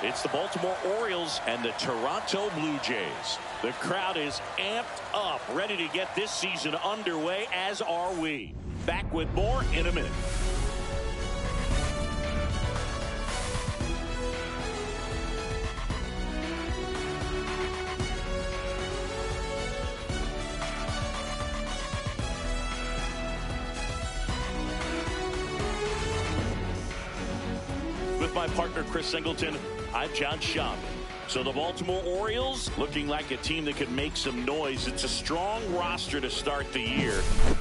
It's the Baltimore Orioles and the Toronto Blue Jays. The crowd is amped up, ready to get this season underway, as are we. Back with more in a minute. With my partner, Chris Singleton, I'm John Schaub. So the Baltimore Orioles looking like a team that could make some noise. It's a strong roster to start the year.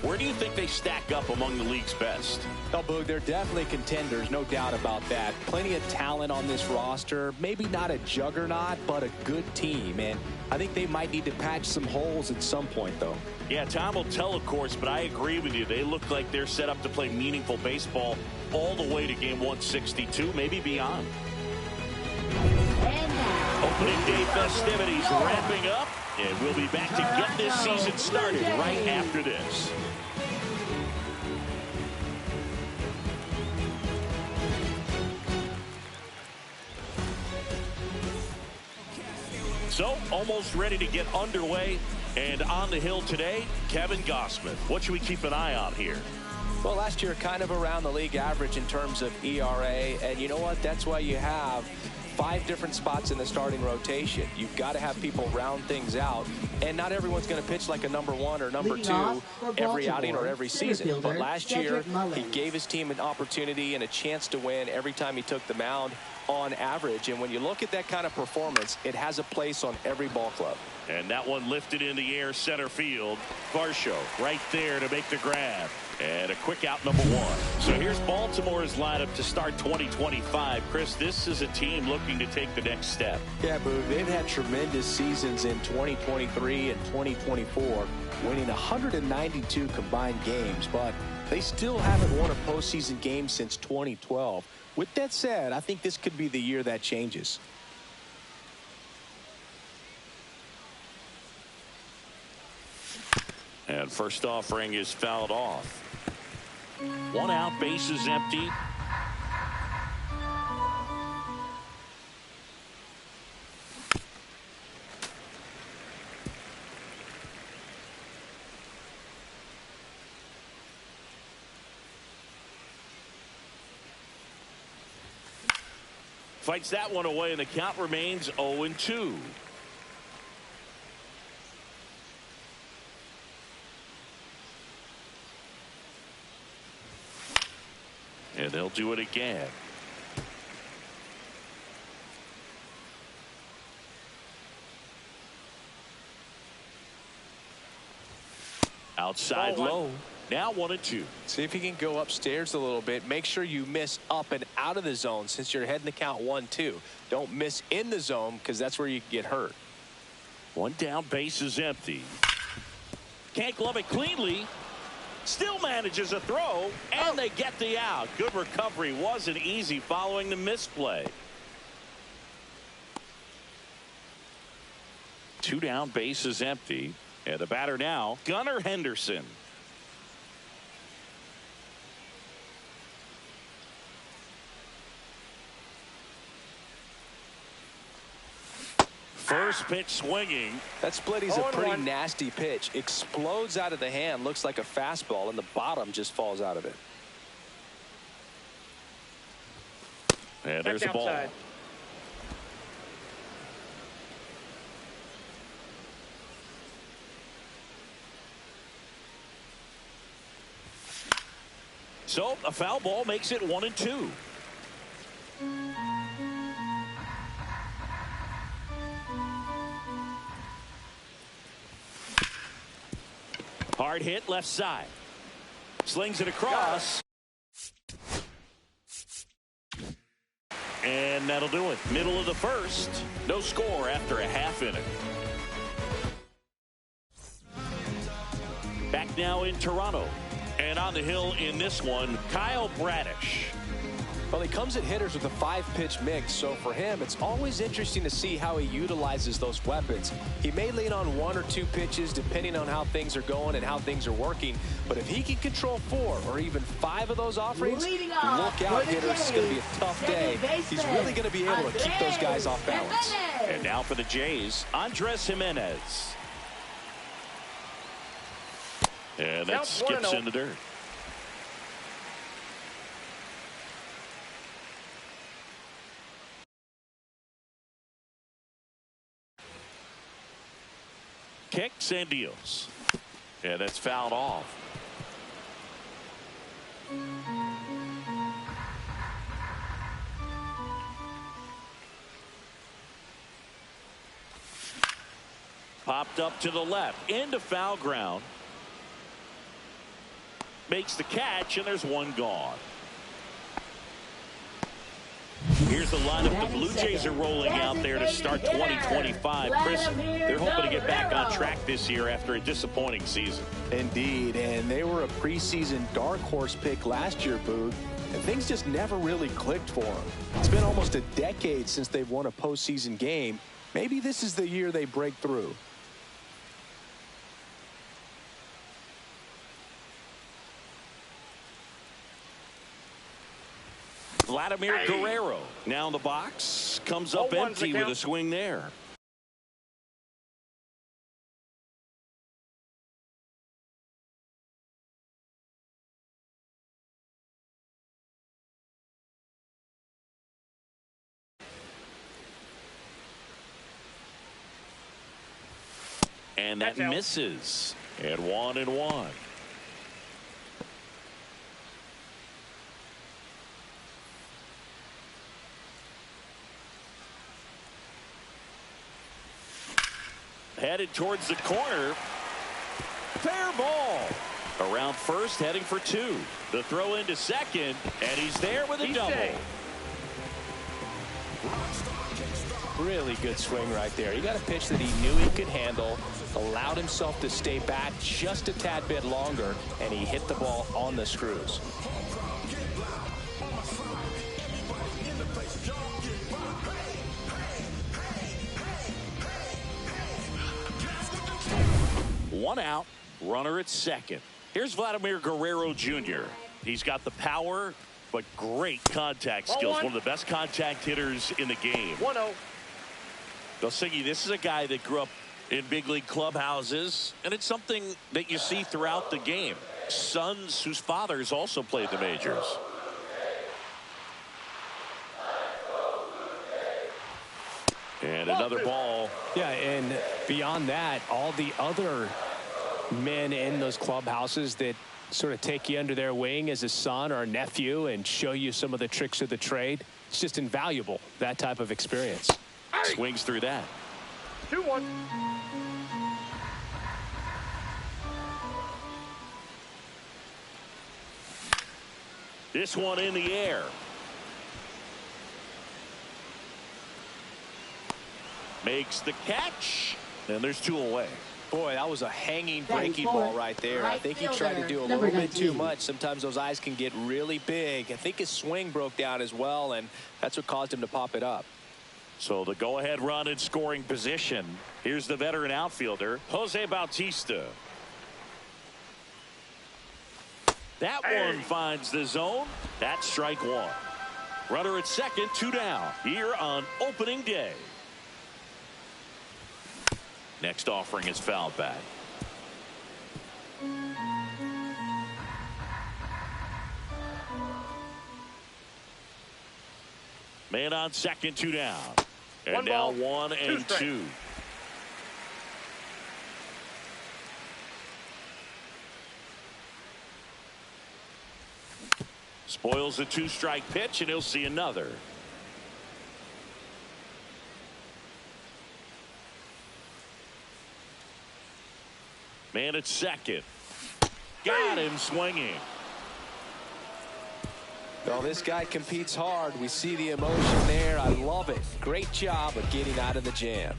Where do you think they stack up among the league's best? Oh, Boog, they're definitely contenders, no doubt about that. Plenty of talent on this roster. Maybe not a juggernaut, but a good team. And I think they might need to patch some holes at some point, though. Yeah, time will tell, of course, but I agree with you. They look like they're set up to play meaningful baseball all the way to game 162, maybe beyond. Opening day festivities wrapping up, and we'll be back to get this season started right after this. So, almost ready to get underway, and on the hill today, Kevin Gausman. What should we keep an eye on here? Well, last year, kind of around the league average in terms of ERA, and you know what? That's why you have 5 different spots in the starting rotation. You've got to have people round things out, and not everyone's going to pitch like a number 1 or number 2 every outing or every season. But last year, he gave his team an opportunity and a chance to win every time he took the mound on average. And when you look at that kind of performance, it has a place on every ball club. And that one lifted in the air center field. Varsho right there to make the grab. And a quick out, number 1. So here's Baltimore's lineup to start 2025. Chris, this is a team looking to take the next step. Yeah, Boo, they've had tremendous seasons in 2023 and 2024, winning 192 combined games, but they still haven't won a postseason game since 2012. With that said, I think this could be the year that changes. And first offering is fouled off. 1 out, bases empty. Fights that one away, and the count remains 0-2. And they'll do it again. Outside low. Now 1-2. See if you can go upstairs a little bit. Make sure you miss up and out of the zone since you're heading the count 1-2. Don't miss in the zone because that's where you can get hurt. 1 down, base is empty. Can't glove it cleanly. Still manages a throw, and they get the out. Good recovery. Wasn't easy following the misplay. 2 down, base is empty. And the batter now, Gunnar Henderson. First pitch swinging. That splitty's a pretty nasty pitch. Explodes out of the hand. Looks like a fastball, and the bottom just falls out of it. And there's the ball. So a foul ball makes it 1-2. Hard hit left side. Slings it across. And that'll do it. Middle of the first. No score after a half inning. Back now in Toronto. And on the hill in this one, Kyle Bradish. Well, he comes at hitters with a 5-pitch mix, so for him, it's always interesting to see how he utilizes those weapons. He may lean on 1 or 2 pitches depending on how things are going and how things are working, but if he can control 4 or even 5 of those offerings, look out, hitters. It's going to be a tough day. He's really going to be able to keep those guys off balance. And now for the Jays, Andres Jimenez. And that skips in the dirt. Kicks and deals. And that's fouled off. Popped up to the left into foul ground. Makes the catch, and there's one gone. Here's the lineup the Blue Jays are rolling out there to start 2025. Chris, they're hoping to get back on track this year after a disappointing season. Indeed, and they were a preseason dark horse pick last year, Boog, and things just never really clicked for them. It's been almost a decade since they've won a postseason game. Maybe this is the year they break through. Vladimir Guerrero now in the box, comes up empty with a swing there. And that misses. And 1-1. Headed towards the corner. Fair ball. Around first, heading for 2. The throw into second, and he's there with a double. Really good swing right there. He got a pitch that he knew he could handle, allowed himself to stay back just a tad bit longer, and he hit the ball on the screws. One out, runner at second. Here's Vladimir Guerrero Jr. He's got the power, but great contact skills. One of the best contact hitters in the game. 1-0. Siggy, this is a guy that grew up in big league clubhouses, and it's something that you see throughout the game. Sons whose fathers also played the majors. And another ball. Yeah, and beyond that, all the other men in those clubhouses that sort of take you under their wing as a son or a nephew and show you some of the tricks of the trade. It's just invaluable, that type of experience. Swings through that. 2-1. This one in the air. Makes the catch, and there's 2 away. Boy, that was a hanging breaking ball right there. I think he tried to do a little bit too much. Sometimes those eyes can get really big. I think his swing broke down as well, and that's what caused him to pop it up. So the go-ahead run in scoring position. Here's the veteran outfielder, Jose Bautista. That one finds the zone. That's strike 1. Runner at second, 2 down here on opening day. Next offering is fouled back. Man on second, 2 down. And now 1 and 2. Spoils the 2-strike pitch, and he'll see another. Man at second. Got him swinging. Well, this guy competes hard. We see the emotion there. I love it. Great job of getting out of the jam.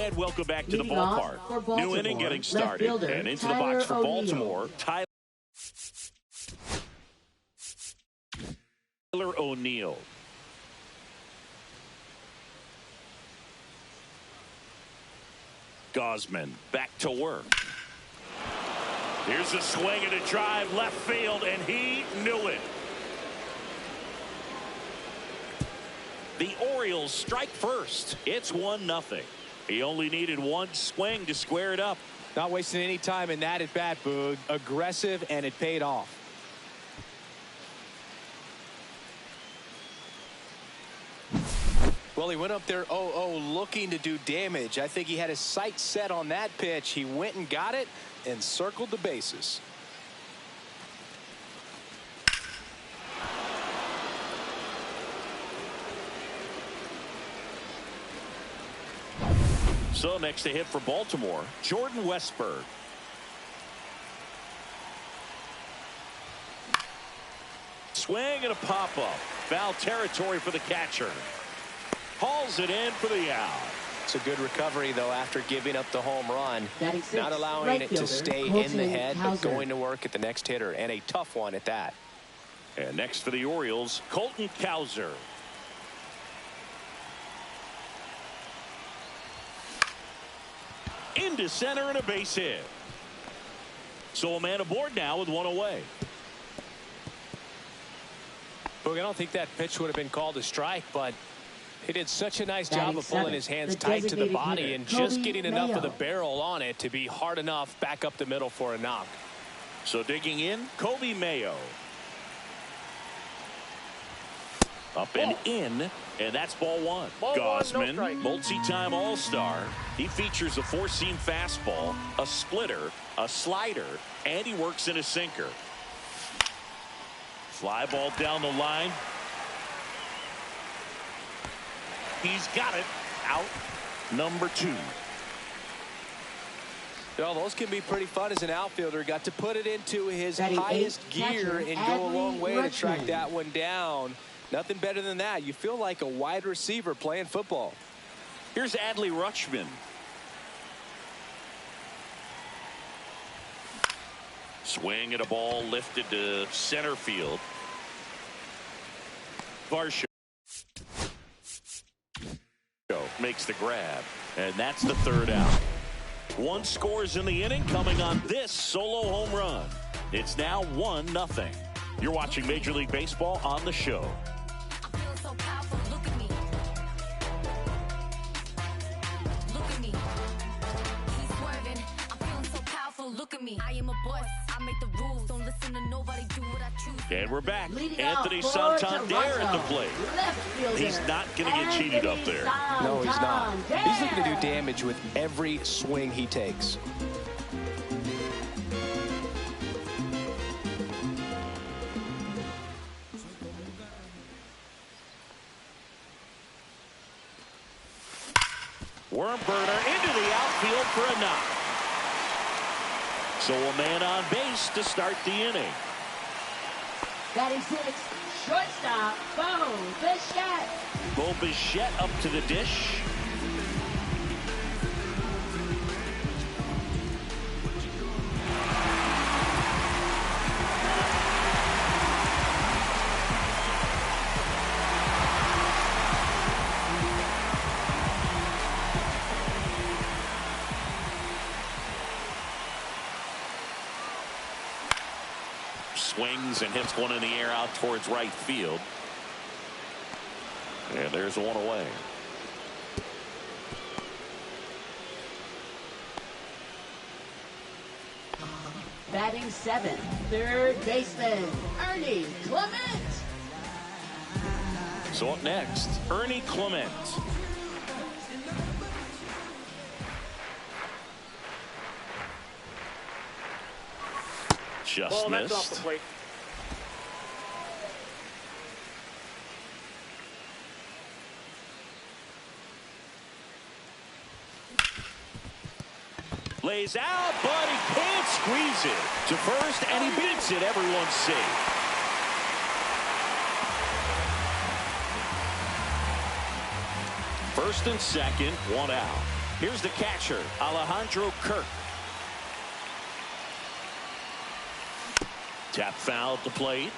And welcome back to the Leading off for ballpark. New inning Baltimore, getting left started. fielder, And into the Tyler box for O'Neill. Baltimore, Tyler O'Neill. Gosman back to work. Here's a swing and a drive left field, and he knew it. The Orioles strike first. It's 1-0. He only needed one swing to square it up. Not wasting any time in that at bat, Boog. Aggressive, and it paid off. Well, he went up there 0-0 looking to do damage. I think he had his sights set on that pitch. He went and got it and circled the bases. So next to hit for Baltimore, Jordan Westburg. Swing and a pop-up. Foul territory for the catcher. Hauls it in for the out. It's a good recovery, though, after giving up the home run. Not allowing right it fielder, to stay in the head, but going to work at the next hitter, and a tough one at that. And next for the Orioles, Colton Cowser. Into center and a base hit. So a man aboard now with one away. Boog, I don't think that pitch would have been called a strike, but he did such a nice job of pulling his hands tight to the body and just getting enough of the barrel on it to be hard enough back up the middle for a knock. So digging in, Kobe Mayo. Up and in, and that's ball one. Gosman, multi-time All-Star. He features a four-seam fastball, a splitter, a slider, and he works in a sinker. Fly ball down the line. He's got it. Out number 2. Well, those can be pretty fun as an outfielder. Got to put it into his highest gear and go a long way to track that one down. Nothing better than that. You feel like a wide receiver playing football. Here's Adley Rutschman. Swing at a ball lifted to center field. Varsho makes the grab, and that's the third out. One scores in the inning coming on this solo home run. It's now 1-0. You're watching Major League Baseball on the show. Look at me, I am a boss. I make the rules. Don't listen to nobody. Do what I choose. And we're back. Leading Anthony off for Santander at the Toronto, plate. left fielder, He's not going to get cheated up there. No, he's not. Santander. He's looking to do damage with every swing he takes. Worm burner into the outfield for a knock. So a man on base to start the inning. Batting 6, shortstop, Bo Bichette. Bo Bichette up to the dish. Swings and hits one in the air out towards right field. And there's one away. Batting 7, third baseman, Ernie Clement. So up next, Ernie Clement. Just missed. Off the plate. Lays out, but he can't squeeze it to first, and he beats it. Everyone's safe. First and second, one out. Here's the catcher, Alejandro Kirk. Tap foul at the plate.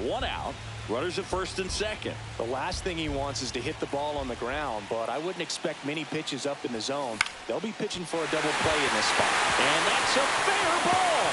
1 out. Runners at first and second. The last thing he wants is to hit the ball on the ground, but I wouldn't expect many pitches up in the zone. They'll be pitching for a double play in this spot. And that's a fair ball.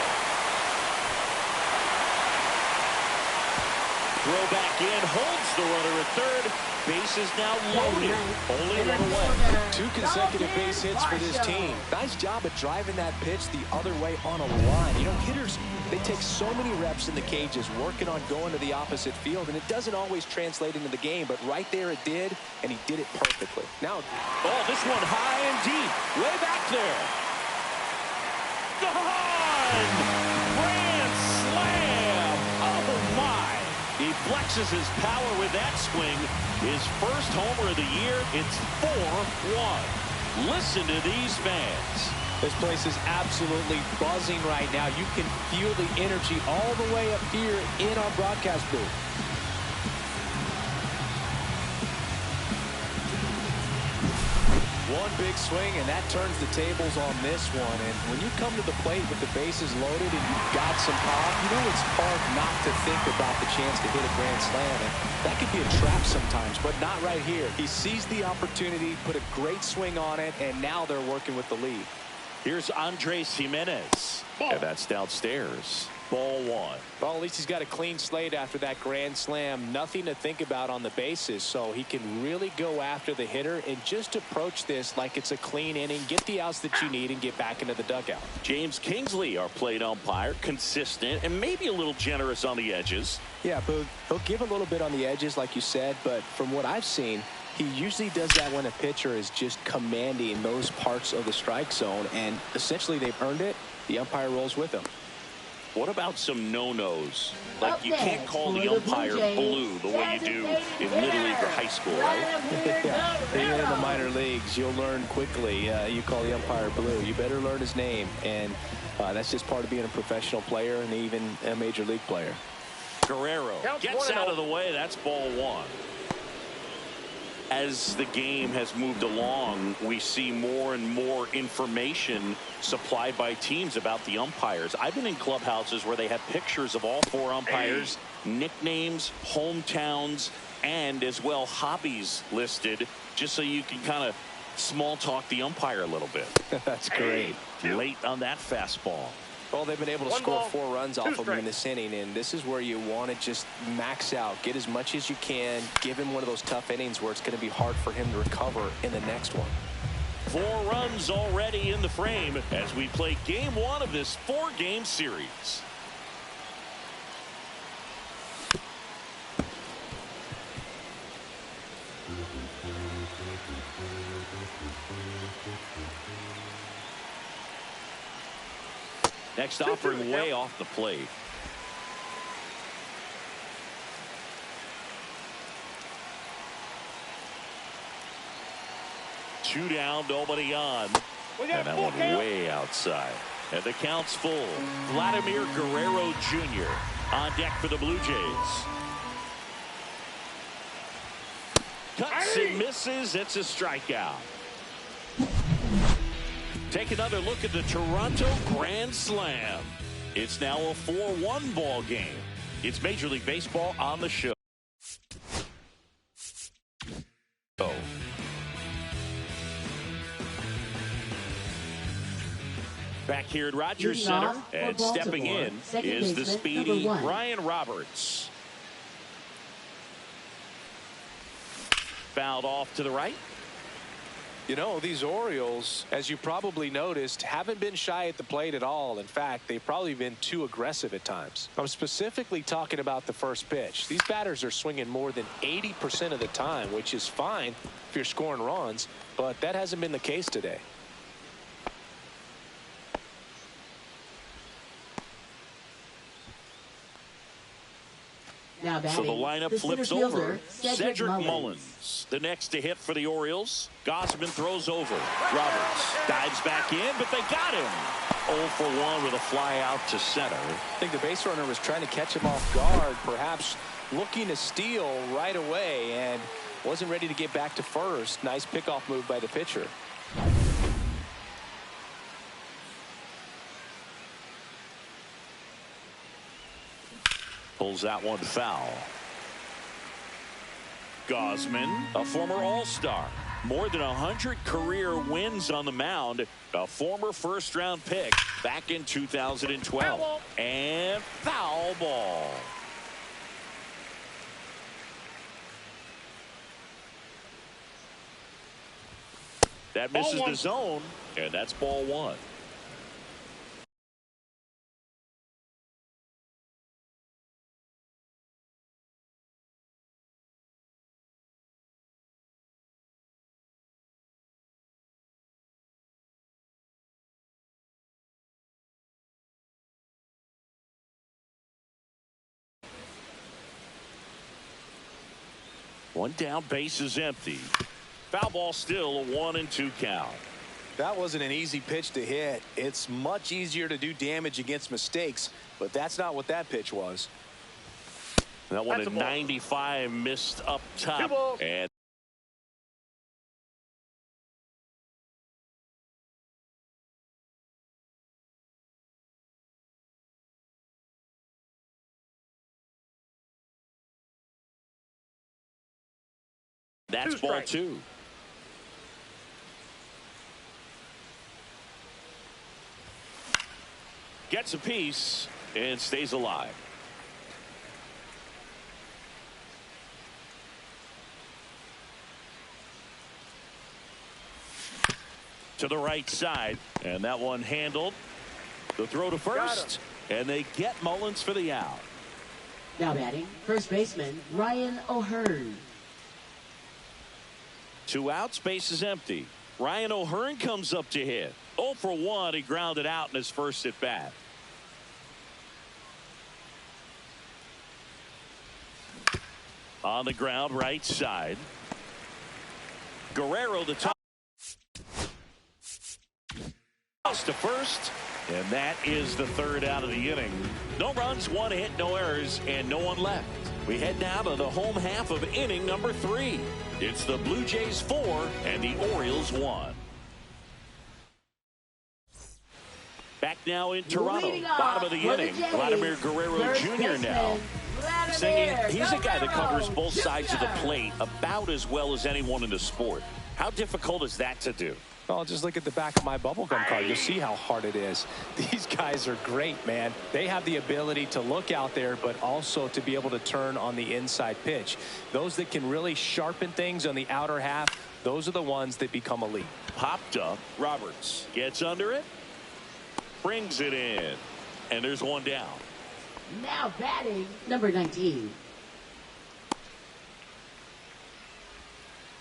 Throw back in, holds the runner at third. Base is now loaded. Only one away. 2 consecutive base hits for this team. Nice job of driving that pitch the other way on a line. You know, hitters, they take so many reps in the cages working on going to the opposite field, and it doesn't always translate into the game, but right there it did, and he did it perfectly. Now, oh, this one high and deep. Way back there. Gone! Grand slam! Oh, my! He flexes his power with that swing. His first homer of the year. It's 4-1. Listen to these fans. This place is absolutely buzzing right now. You can feel the energy all the way up here in our broadcast booth. One big swing, and that turns the tables on this one. And when you come to the plate with the bases loaded and you've got some pop, you know it's hard not to think about the chance to hit a grand slam. And that could be a trap sometimes, but not right here. He sees the opportunity, put a great swing on it, and now they're working with the lead. Here's Andres Jimenez. And that's downstairs. Ball 1. Well, at least he's got a clean slate after that grand slam. Nothing to think about on the bases, so he can really go after the hitter and just approach this like it's a clean inning, get the outs that you need, and get back into the dugout. James Kingsley, our plate umpire, consistent and maybe a little generous on the edges. Yeah, but he'll give a little bit on the edges, like you said, but from what I've seen, he usually does that when a pitcher is just commanding those parts of the strike zone, and essentially they've earned it. The umpire rolls with them. What about some no-nos? Like you can't call the umpire blue the way you do in Little League or high school, right? Even in the minor leagues, you'll learn quickly. You call the umpire blue. You better learn his name, and that's just part of being a professional player and even a major league player. Guerrero gets out of the way. That's ball 1. As the game has moved along, we see more and more information supplied by teams about the umpires. I've been in clubhouses where they have pictures of all 4 umpires, nicknames, hometowns, and as well hobbies listed, just so you can kind of small talk the umpire a little bit. That's great. Late on that fastball. Well, they've been able to score 4 runs off of him in this inning, and this is where you want to just max out, get as much as you can, give him one of those tough innings where it's going to be hard for him to recover in the next one. 4 runs already in the frame as we play game 1 of this 4-game series. Next offering way off the plate. Two down, nobody on. And that one way outside. And the count's full. Vladimir Guerrero Jr. on deck for the Blue Jays. Cuts and misses. It's a strikeout. Take another look at the Toronto Grand Slam. It's now a 4-1 ball game. It's Major League Baseball on the show. Back here at Rogers Center, and stepping in is the speedy Ryan Roberts. Fouled off to the right. You know, these Orioles, as you probably noticed, haven't been shy at the plate at all. In fact, they've probably been too aggressive at times. I'm specifically talking about the first pitch. These batters are swinging more than 80% of the time, which is fine if you're scoring runs, but that hasn't been the case today. So the lineup flips over. Cedric Mullins, the next to hit for the Orioles. Gausman throws over. Roberts dives back in, but they got him. 0 for 1 with a fly out to center. I think the base runner was trying to catch him off guard, perhaps looking to steal right away, and Wasn't ready to get back to first. Nice pickoff move by the pitcher. Pulls that one foul. Gausman, a former All-Star. More than 100 career wins on the mound. A former first-round pick back in 2012. And foul ball. That misses the zone, and that's ball one. One down, base is empty. Foul ball, still a 1-2 count. That wasn't an easy pitch to hit. It's much easier to do damage against mistakes, but that's not what that pitch was. That one at 95 missed up top. And that's ball two. Gets a piece and stays alive. To the right side, and that one handled. The throw to first, and they get Mullins for the out. Now batting, first baseman Ryan O'Hearn. 2 outs, base is empty. Ryan O'Hearn comes up to hit. 0 for 1. He grounded out in his first at bat. On the ground, right side. Guerrero, the top. To first, and that is the third out of the inning. No runs, 1 hit, no errors, and no one left. We head now to the home half of inning number 3. It's the Blue Jays 4 and the Orioles 1. Back now in Toronto, bottom of the inning. Vladimir Guerrero Jr. now. Singing, he's a guy that covers both sides of the plate about as well as anyone in the sport. How difficult is that to do? Well, just look at the back of my bubblegum card. You'll see how hard it is. These guys are great, man. They have the ability to look out there, but also to be able to turn on the inside pitch. Those that can really sharpen things on the outer half, those are the ones that become elite. Popped up. Roberts gets under it. Brings it in. And there's one down. Now batting, number 19.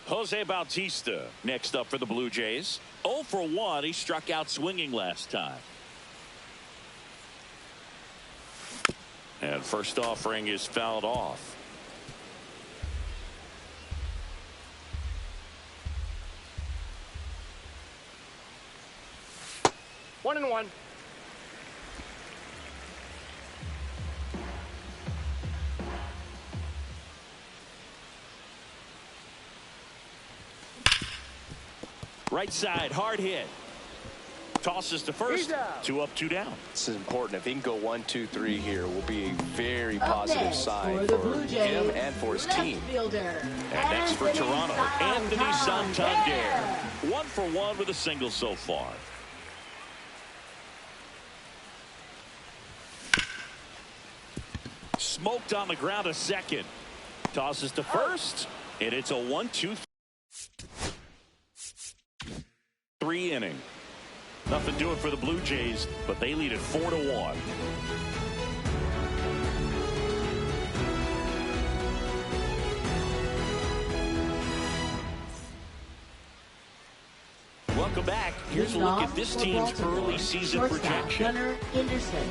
Jose Bautista next up for the Blue Jays. 0 for 1. He struck out swinging last time. And first offering is fouled off. One and one. Right side, hard hit. Tosses to first. 2 up, 2 down. This is important. If he can go 1, 2, 3 here, will be a very positive sign for for him and for his team. And next for Toronto, Anthony Santander. 1 for 1 with a single so far. Smoked on the ground a second. Tosses to first, and it's a 1-2-3 inning. Nothing doing for the Blue Jays, but they lead it 4-1. Welcome back. Here's a look at this team's early season projection. Gunnar Henderson.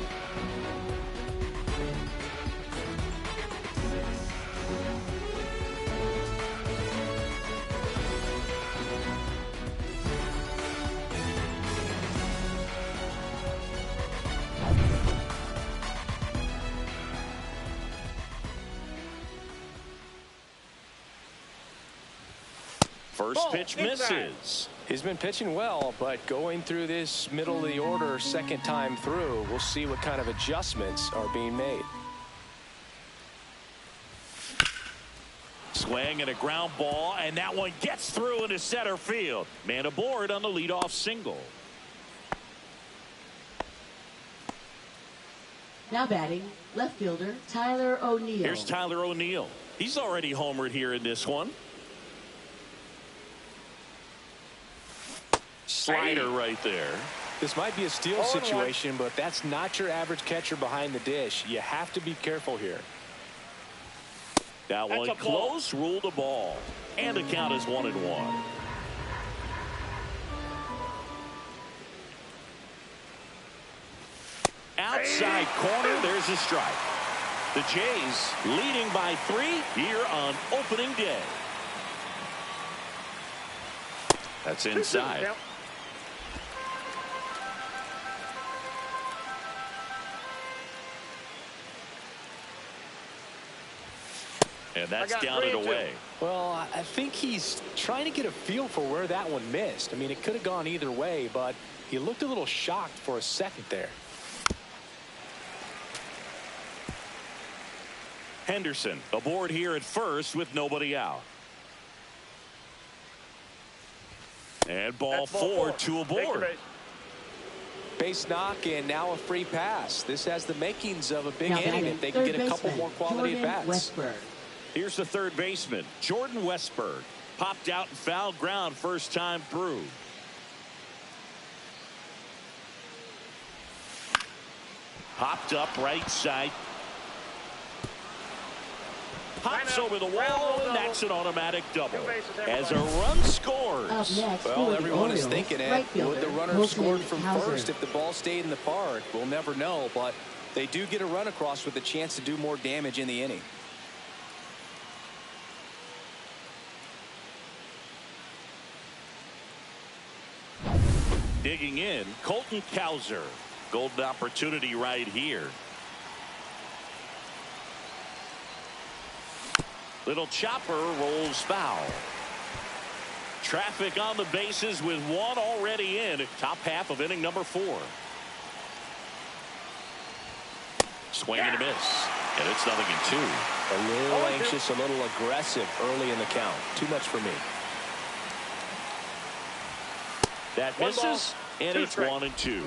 First pitch misses. He's been pitching well, but going through this middle of the order second time through, we'll see what kind of adjustments are being made. Swing and a ground ball, and that one gets through into center field. Man aboard on the leadoff single. Now batting, left fielder Tyler O'Neill. Here's Tyler O'Neill. He's already homered here in this one. Slider right there. This might be a steal situation, but that's not your average catcher behind the dish. You have to be careful here. That one close, ruled a ball. And the count is 1-1. Outside corner, there's a strike. The Jays leading by 3 here on opening day. That's inside. And that's down and away. Well, I think he's trying to get a feel for where that one missed. I mean, it could have gone either way, but he looked a little shocked for a second there. Henderson aboard here at first with nobody out. And ball 4, 2 aboard. Base knock and now a free pass. This has the makings of a big inning if they can get a couple more quality at bats. Here's the third baseman, Jordan Westberg. Popped out and fouled ground first time through. Hopped up right side. Hops over the wall, and that's an automatic double. As a run scores. Well, everyone is thinking it. Would the runner have scored from first if the ball stayed in the park? We'll never know, but they do get a run across with a chance to do more damage in the inning. Digging in, Colton Cowser. Golden opportunity right here. Little chopper rolls foul. Traffic on the bases with one already in. Top half of inning number 4. Swing and a miss. And it's 0-2. A little anxious, a little aggressive early in the count. Too much for me. That misses, and it's 1-2.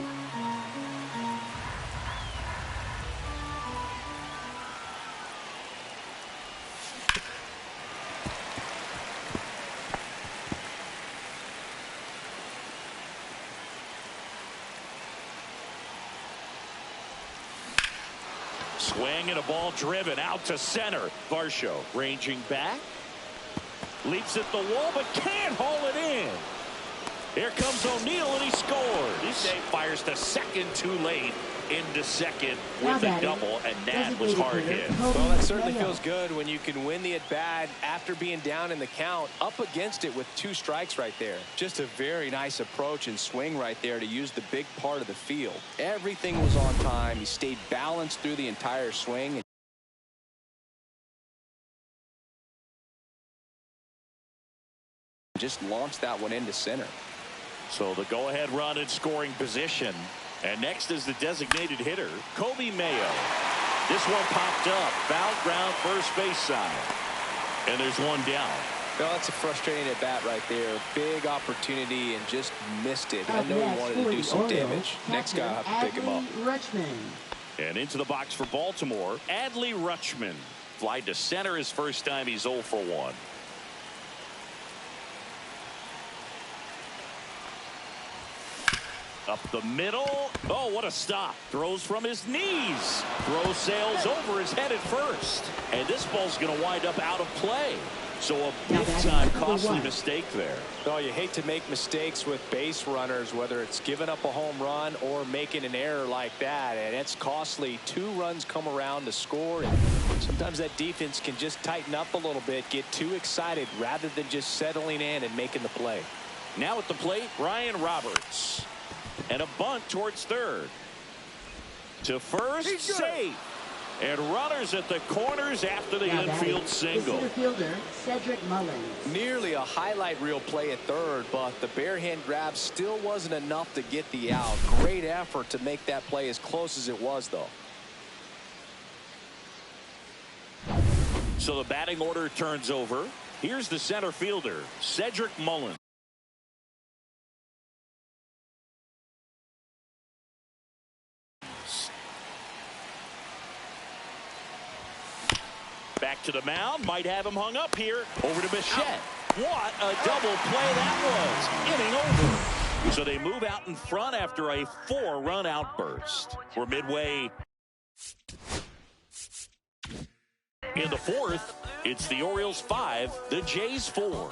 Swing and a ball driven out to center. Varsho ranging back. Leaps at the wall, but can't haul it in. Here comes O'Neill, and he scores. He fires to second too late into second with a double, and that was hard hit. Well, that certainly feels good when you can win the at-bat after being down in the count, up against it with 2 strikes right there. Just a very nice approach and swing right there to use the big part of the field. Everything was on time. He stayed balanced through the entire swing. Just launched that one into center. So the go-ahead run in scoring position. And next is the designated hitter, Kobe Mayo. This one popped up. Foul ground first base side. And there's one down. Well, that's a frustrating at bat right there. Big opportunity and just missed it. I know he wanted to do some damage. Next guy will have to pick him up. And into the box for Baltimore, Adley Rutschman. Fly to center his first time. He's 0 for 1. Up the middle. Oh, what a stop. Throws from his knees. Throw sails over his head at first. And this ball's going to wind up out of play. So a big-time costly mistake there. Oh, you hate to make mistakes with base runners, whether it's giving up a home run or making an error like that. And it's costly. 2 runs come around to score. And sometimes that defense can just tighten up a little bit, get too excited rather than just settling in and making the play. Now at the plate, Ryan Roberts. And a bunt towards third. To first, safe. And runners at the corners after the infield single. The center fielder, Cedric Mullins. Nearly a highlight reel play at third, but the bare hand grab still wasn't enough to get the out. Great effort to make that play as close as it was, though. So the batting order turns over. Here's the center fielder, Cedric Mullins. Back to the mound. Might have him hung up here. Over to Bichette. What a double play that was. Inning over. So they move out in front after a 4-run outburst. We're midway in the fourth. It's the Orioles 5, the Jays 4.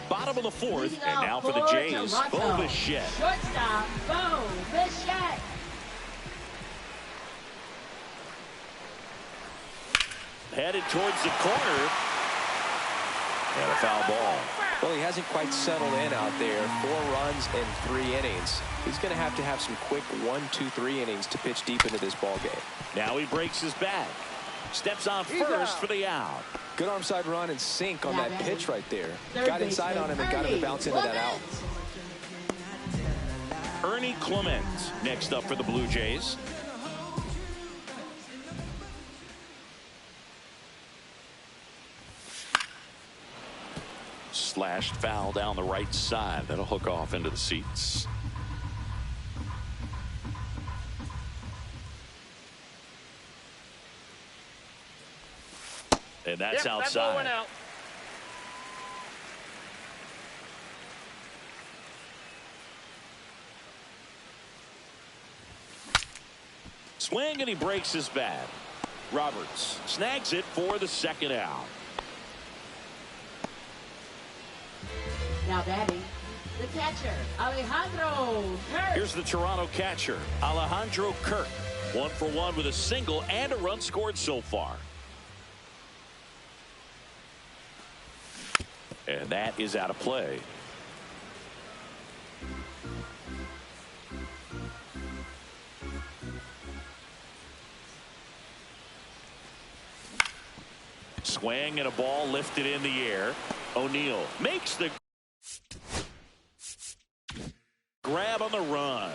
Bottom of the fourth, and now for the Jays, Bo Bichette. Shortstop, Bo Bichette. Headed towards the corner. And a foul ball. Well, he hasn't quite settled in out there. 4 runs in 3 innings. He's going to have some quick 1, 2, 3 innings to pitch deep into this ball game. Now he breaks his back. Steps on first for the out. Good arm side run and sink on that pitch right there. Got inside on him and got him to bounce into that out. Ernie Clement next up for the Blue Jays. Slashed foul down the right side. That'll hook off into the seats. And that's outside. That ball went out. Swing, and he breaks his bat. Roberts snags it for the second out. Now batting, the catcher, Alejandro Kirk. Here's the Toronto catcher, Alejandro Kirk. 1 for 1 with a single and a run scored so far. And that is out of play. Swing and a ball lifted in the air. O'Neill makes the grab on the run.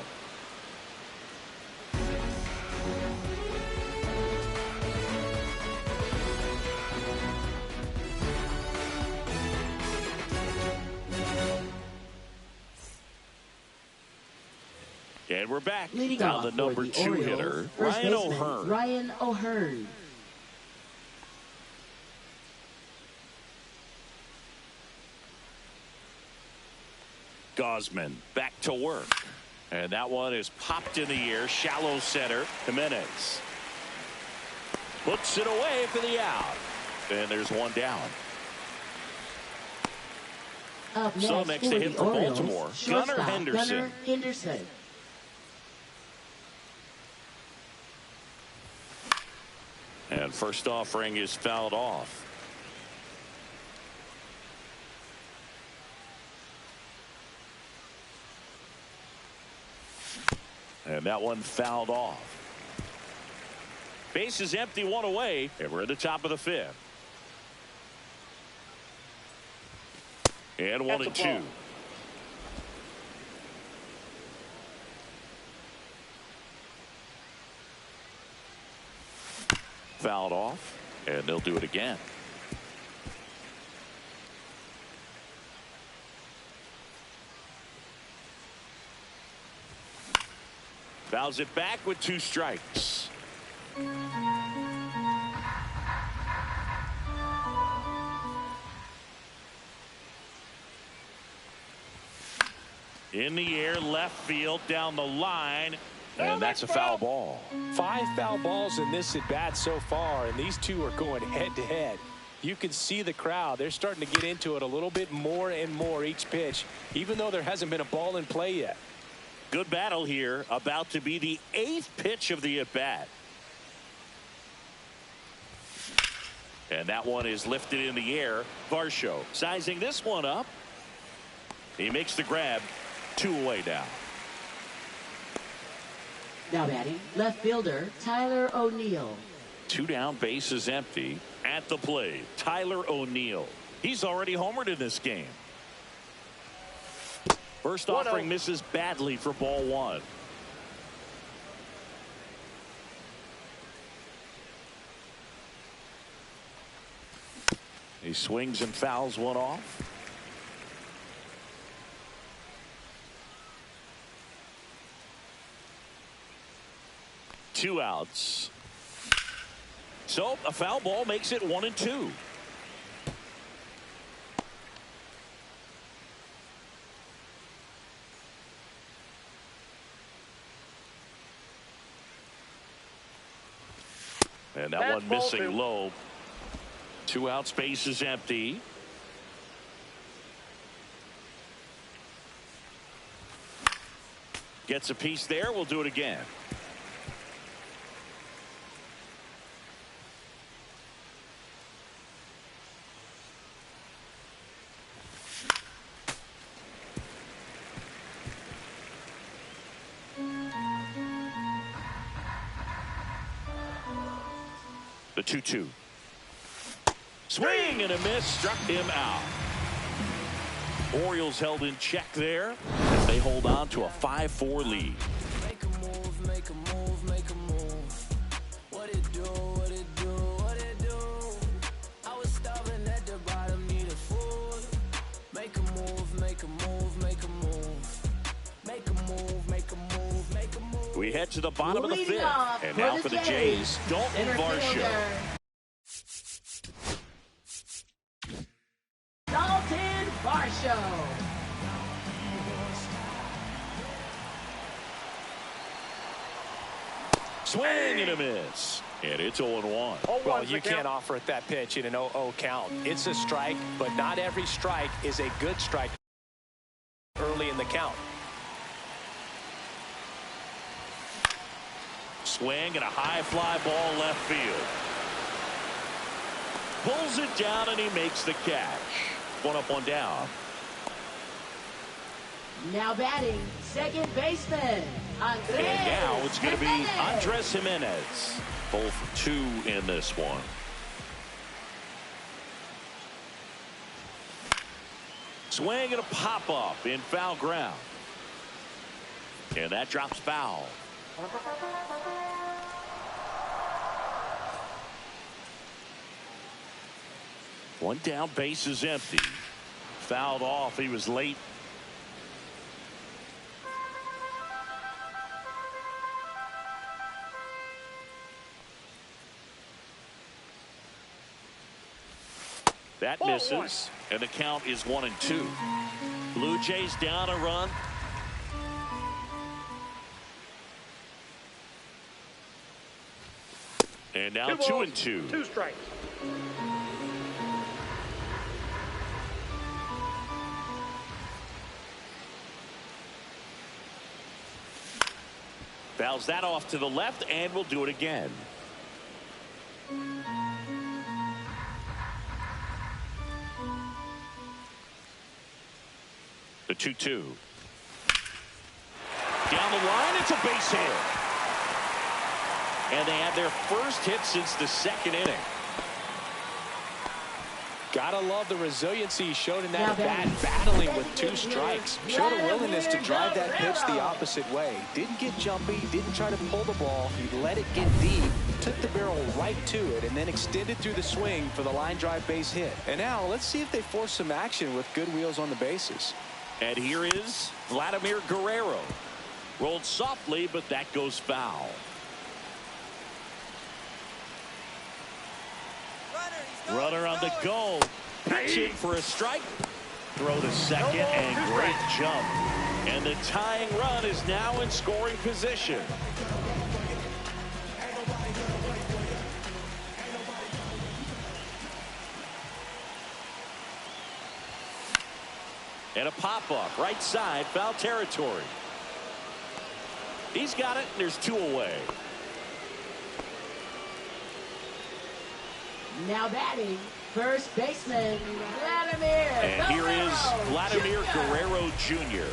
And we're back. Leading down off the number for the 2 Orioles, hitter, first Ryan baseman, O'Hearn. Ryan O'Hearn. Gosman back to work. And that one is popped in the air. Shallow center. Jimenez puts it away for the out. And there's one down. Up next, So next to hit for Orioles, Baltimore, shortstop, Gunnar Henderson. Gunnar Henderson. And first offering is fouled off. And that one fouled off. Base is empty, 1 away, and we're at the top of the 5th. And 1 and 2. Fouled off, and they'll do it again. Fouls it back with 2 strikes. In the air, left field, down the line, and that's a foul ball. 5 foul balls in this at bat so far, and these two are going head to head. You can see the crowd. They're starting to get into it a little bit more and more each pitch, even though there hasn't been a ball in play yet. Good battle here, about to be the 8th pitch of the at bat. And that one is lifted in the air. Varsho sizing this one up. He makes the grab. 2 away now. Now batting, left fielder Tyler O'Neill. 2 down, bases empty. At the plate, Tyler O'Neill. He's already homered in this game. First offering misses badly for ball 1. He swings and fouls one off. Two outs. So a foul ball makes it 1-2. And that one missing low. 2 outs, base is empty. Gets a piece there. We'll do it again. The 2-2. Swing and a miss, struck him out. Orioles held in check there as they hold on to a 5-4 lead. Make a move, make a move, make a move. What it do, what it do, what it do. I was starving at the bottom, needed food. Make a move, make a move, make a move. Make a move, make a move, make a move. We head to the bottom of the Leading 5th. off And for now the for the Jays, Jays, Dalton center Varsho. fielder Dalton Varsho. Swing and a miss. And it's 0-1. Well, you can't offer it that pitch in an 0-0 count. It's a strike, but not every strike is a good strike early in the count. Swing and a high fly ball left field. Pulls it down and he makes the catch. 1 up, 1 down. Now batting, second baseman Andres. And now it's going to be Jimenez. Andres Jimenez. Both 2 in this one. Swing and a pop up in foul ground. And that drops foul. One down, base is empty. Fouled off. He was late. That misses, and the count is 1-2. Blue Jays down a run. And now 2-2. 2 strikes. Fouls that off to the left, and we'll do it again. The 2-2. Down the line, it's a base hit. And they had their first hit since the 2nd inning. Gotta love the resiliency he showed in that at bat, battling with 2 strikes. Showed a willingness to drive that pitch the opposite way. Didn't get jumpy, didn't try to pull the ball. He let it get deep, took the barrel right to it, and then extended through the swing for the line drive base hit. And now let's see if they force some action with good wheels on the bases. And here is Vladimir Guerrero. Rolled softly, but that goes foul. Runner on the go. Pitching for a strike. Throw to second and great jump. And the tying run is now in scoring position. And a pop-up right side, foul territory. He's got it, and there's 2 away. Now batting, first baseman Vladimir And here is Vladimir Guerrero Jr.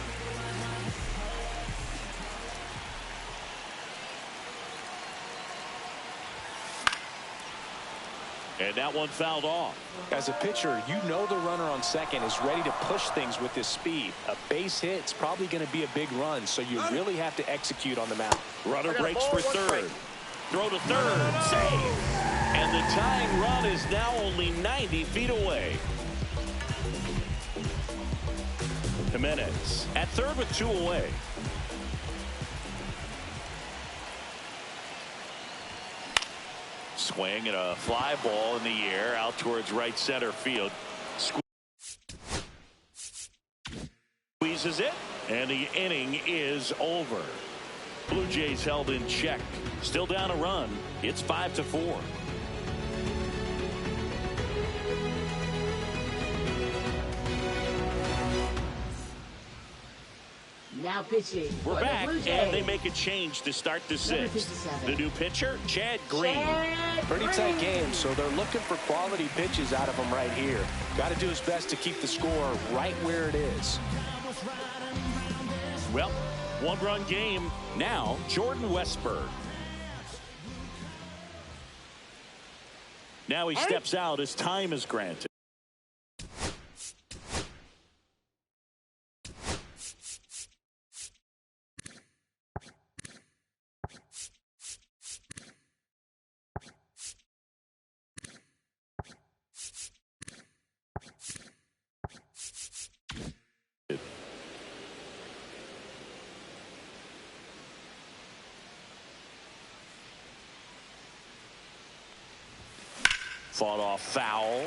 And that one fouled off. As a pitcher, you know the runner on second is ready to push things with his speed. A base hit's probably going to be a big run, so you really have to execute on the mound. Runner breaks for third. Throw to third. Save. And the tying run is now only 90 feet away. Jimenez at third with 2 away. Swing and a fly ball in the air out towards right center field. Squeezes it, and the inning is over. Blue Jays held in check. Still down a run. It's 5-4. Now pitching. We're back, and they make a change to start the sixth. The new pitcher, Chad Green. Pretty tight game, so they're looking for quality pitches out of him right here. Got to do his best to keep the score right where it is. Well, one-run game. Now, Jordan Westburg. Now he steps out as time is granted. Fought off foul.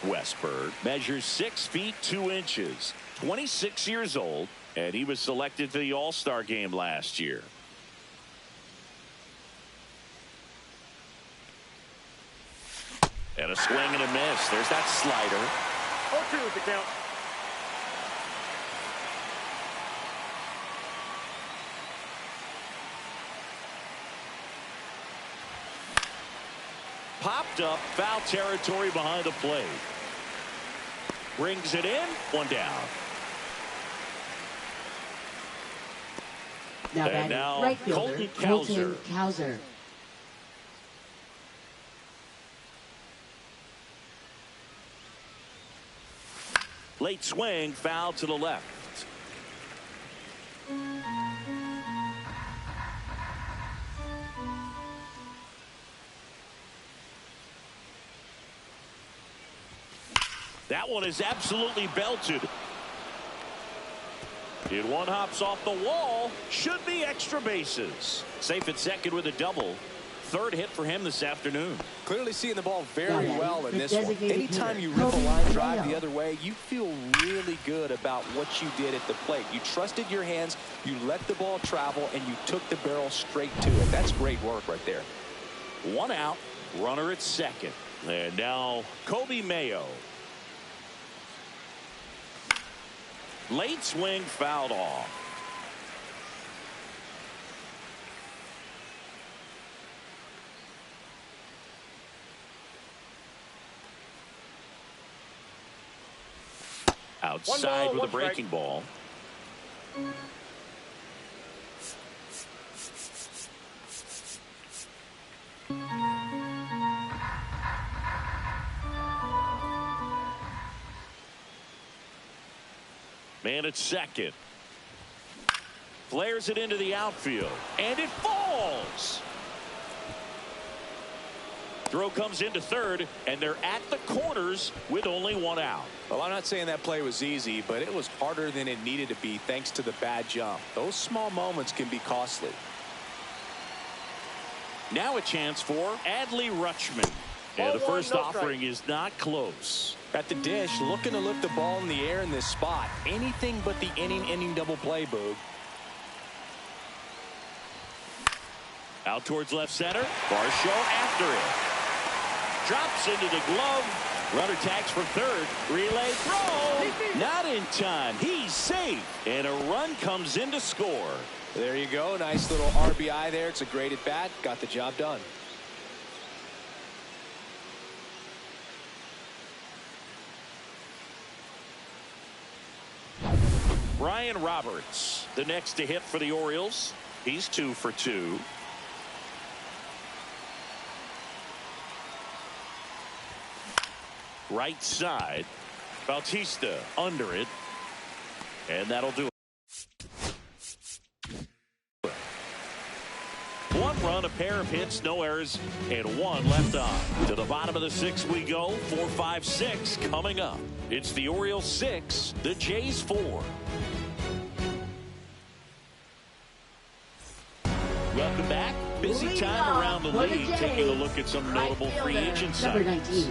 Westburg measures 6 feet 2 inches, 26 years old, and he was selected to the All-Star game last year. And a swing and a miss. There's that slider. 0-2 is the count. Popped up, foul territory behind the plate. Brings it in, 1 down. And now right fielder, Colton Cowser. Late swing, foul to the left. That one is absolutely belted. Did one hops off the wall. Should be extra bases. Safe at second with a double. Third hit for him this afternoon. Clearly seeing the ball very well in this one. Anytime you rip a line drive the other way, you feel really good about what you did at the plate. You trusted your hands, you let the ball travel, and you took the barrel straight to it. That's great work right there. 1 out, runner at second. And now Kobe Mayo. Late swing, fouled off. Outside with a breaking ball. Man at second. Flares it into the outfield. And it falls. Throw comes into third, and they're at the corners with only 1 out. Well, I'm not saying that play was easy, but it was harder than it needed to be thanks to the bad jump. Those small moments can be costly. Now a chance for Adley Rutschman. And the first offering is not close. At the dish, looking to lift the ball in the air in this spot. Anything but the inning double play, Boog. Out towards left center. Varsho after it. Drops into the glove. Runner tags for third. Relay throw. Not in time. He's safe. And a run comes in to score. There you go. Nice little RBI there. It's a great at bat. Got the job done. Ryan Roberts, the next to hit for the Orioles. He's 2 for 2. Right side. Bautista under it. And that'll do it. 1 run, a pair of hits, no errors, and 1 left on. To the bottom of the 6th we go. 4, 5, 6 coming up. It's the Orioles 6, the Jays 4. Welcome back. Busy time around the league. Taking a look at some notable free agent signings.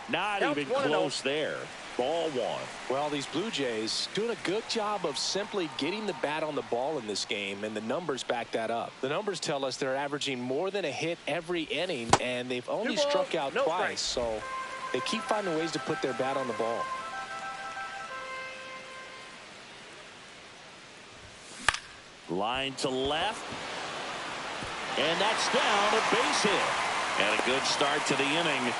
Not even close there. Ball 1. Well, these Blue Jays doing a good job of simply getting the bat on the ball in this game, and the numbers back that up. The numbers tell us they're averaging more than a hit every inning, and they've only struck out twice. So they keep finding ways to put their bat on the ball. Line to left. And that's down, a base hit. And a good start to the inning.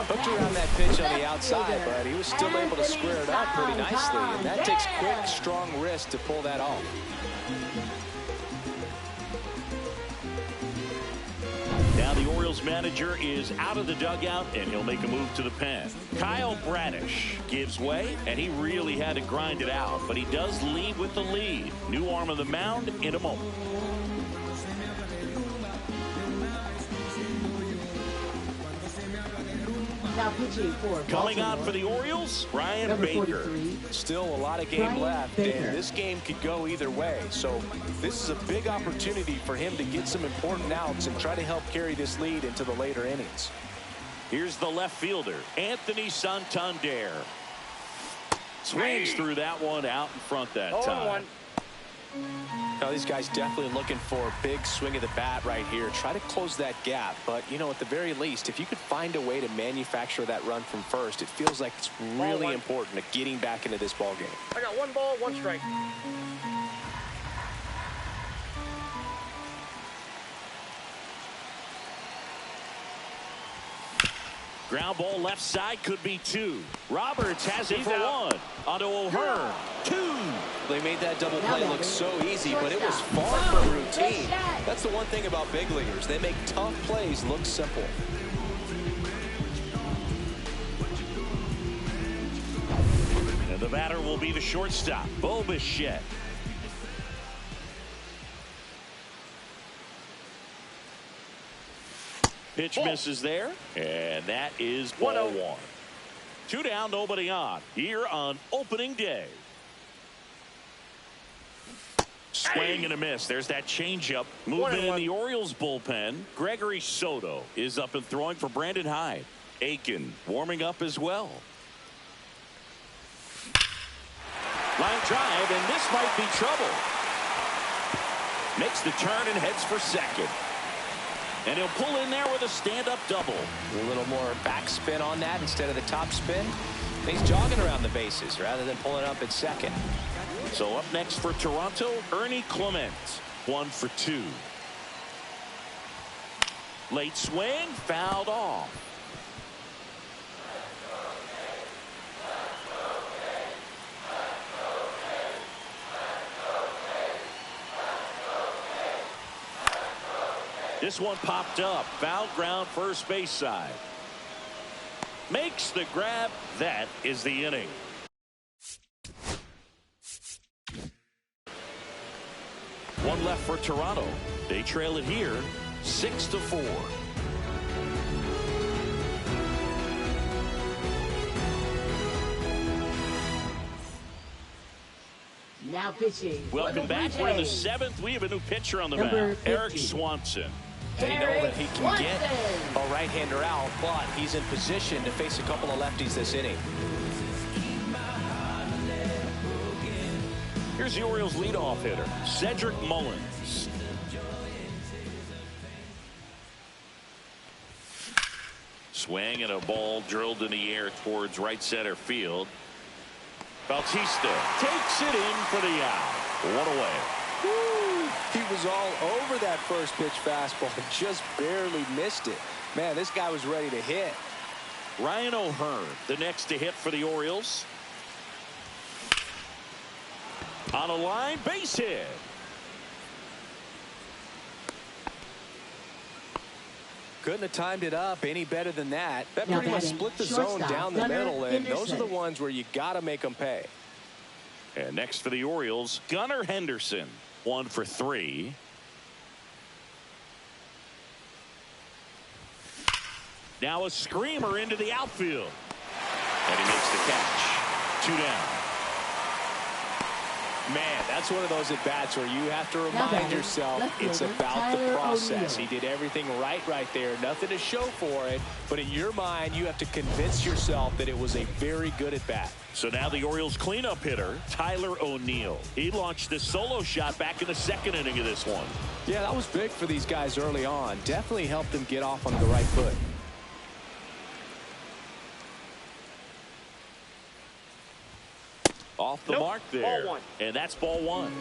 Hooked around that pitch on the outside, but he was still able to square it up pretty nicely, and that takes quick, strong wrist to pull that off. Now the Orioles manager is out of the dugout, and he'll make a move to the pen. Kyle Bradish gives way, and he really had to grind it out, but he does leave with the lead. New arm of the mound in a moment. Now pitching for coming out for the Orioles, Brian Baker. Still a lot of game left, and this game could go either way. So this is a big opportunity for him to get some important outs and try to help carry this lead into the later innings. Here's the left fielder, Anthony Santander. Swings through that one out in front that time. Now these guys definitely looking for a big swing of the bat right here. Try to close that gap. But, you know, at the very least, if you could find a way to manufacture that run from first, it feels like it's really important to getting back into this ball game. I got 1 ball, 1 strike. Ground ball left side, could be 2. Roberts has it for 1. Onto O'Hearn. 2. They made that double play look so easy, but it was far from routine. That's the one thing about big leaguers. They make tough plays look simple. And the batter will be the shortstop, Bo Bichette. Pitch misses there, and that is ball 1. 2 down, nobody on. Here on opening day. Swing and a miss. There's that changeup. Movement in the Orioles bullpen. Gregory Soto is up and throwing for Brandon Hyde. Aiken warming up as well. Line drive, and this might be trouble. Makes the turn and heads for second. And he'll pull in there with a stand-up double. A little more backspin on that instead of the top spin. He's jogging around the bases rather than pulling up at second. So up next for Toronto, Ernie Clement. 1 for 2. Late swing, fouled off. This one popped up. Foul ground, first base side. Makes the grab. That is the inning. One left for Toronto. They trail it here 6-4. Now pitching. Welcome back. We're in the 7th. We have a new pitcher on the mound, Eric Swanson. They know that he can get a right-hander out, but he's in position to face a couple of lefties this inning. Here's the Orioles leadoff hitter, Cedric Mullins. Swing and a ball drilled in the air towards right center field. Bautista takes it in for the out. One away. Woo! He was all over that first pitch fastball, just barely missed it. Man, this guy was ready to hit. Ryan O'Hearn, the next to hit for the Orioles. On a line, base hit. Couldn't have timed it up any better than that. That Now pretty much batting, split the zone shortstop, down the Gunnar middle, and those are the Henderson. ones where you got to make them pay. And next for the Orioles, Gunnar Henderson. 1 for 3. Now a screamer into the outfield. And he makes the catch. 2 down. Man, that's one of those at-bats where you have to remind batting, yourself left it's fielder, about the Tyler process. O'Neill. He did everything right there. Nothing to show for it. But in your mind, you have to convince yourself that it was a very good at-bat. So now the Orioles cleanup hitter, Tyler O'Neill. He launched this solo shot back in the second inning of this one. Yeah, that was big for these guys early on. Definitely helped them get off on the right foot. Off the mark there. Ball one. And that's ball 1.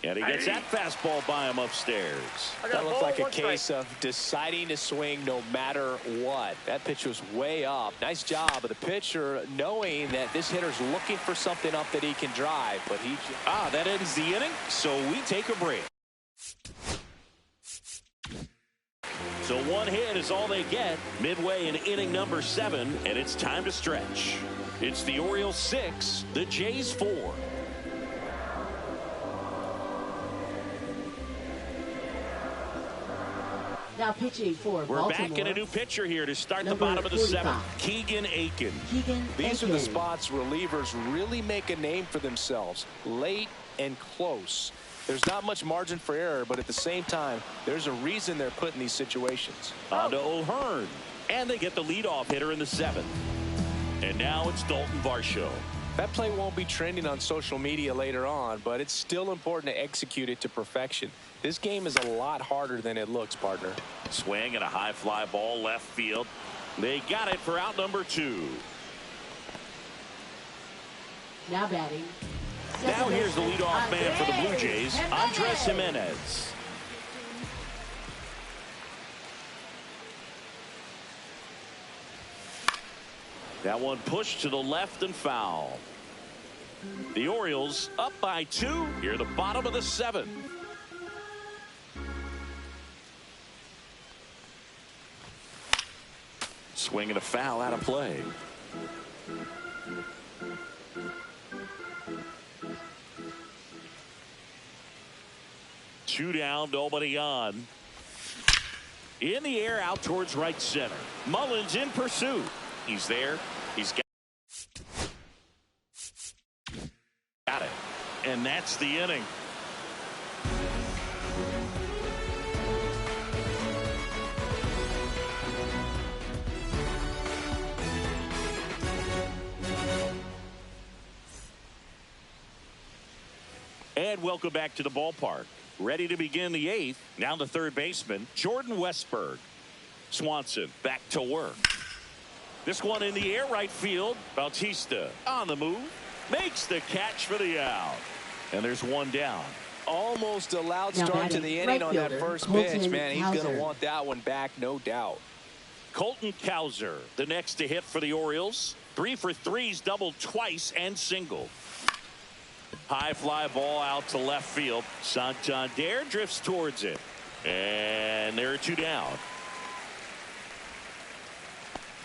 And he gets that fastball by him upstairs. That looked like a case of deciding to swing no matter what. That pitch was way up. Nice job of the pitcher knowing that this hitter's looking for something up that he can drive. But he that ends the inning, so we take a break. So one hit is all they get midway in inning number 7, and it's time to stretch. It's the Orioles 6, the Jays 4. Now pitching for We're Baltimore. back in a new pitcher here to start the Number bottom of the 45. 7th. Keegan Aiken. These are the spots relievers really make a name for themselves. Late and close. There's not much margin for error, but at the same time, there's a reason they're put in these situations. On to O'Hearn. And they get the leadoff hitter in the 7th. And now it's Dalton Varsho. That play won't be trending on social media later on, but it's still important to execute it to perfection. This game is a lot harder than it looks, partner. Swing and a high fly ball left field. They got it for out number 2. Now batting. Now here's the leadoff man for the Blue Jays, Andres Jimenez. That one pushed to the left and foul. The Orioles up by 2 here at the bottom of the 7th. Swing and a foul out of play. Two down, nobody on. In the air, out towards right center. Mullins in pursuit. He's there. He's got it. And that's the inning. And welcome back to the ballpark. Ready to begin the 8th. Now the third baseman, Jordan Westberg. Swanson back to work. This one in the air right field. Bautista on the move. Makes the catch for the out. And there's one down. Almost a loud Now start to batting, the inning right on that fielder, first Colton pitch. Man, he's going Cowser. to want that one back, no doubt. Colton Cowser, the next to hit for the Orioles. 3 for 3's doubled twice and singled. High fly ball out to left field. Santander drifts towards it. And there are 2 down.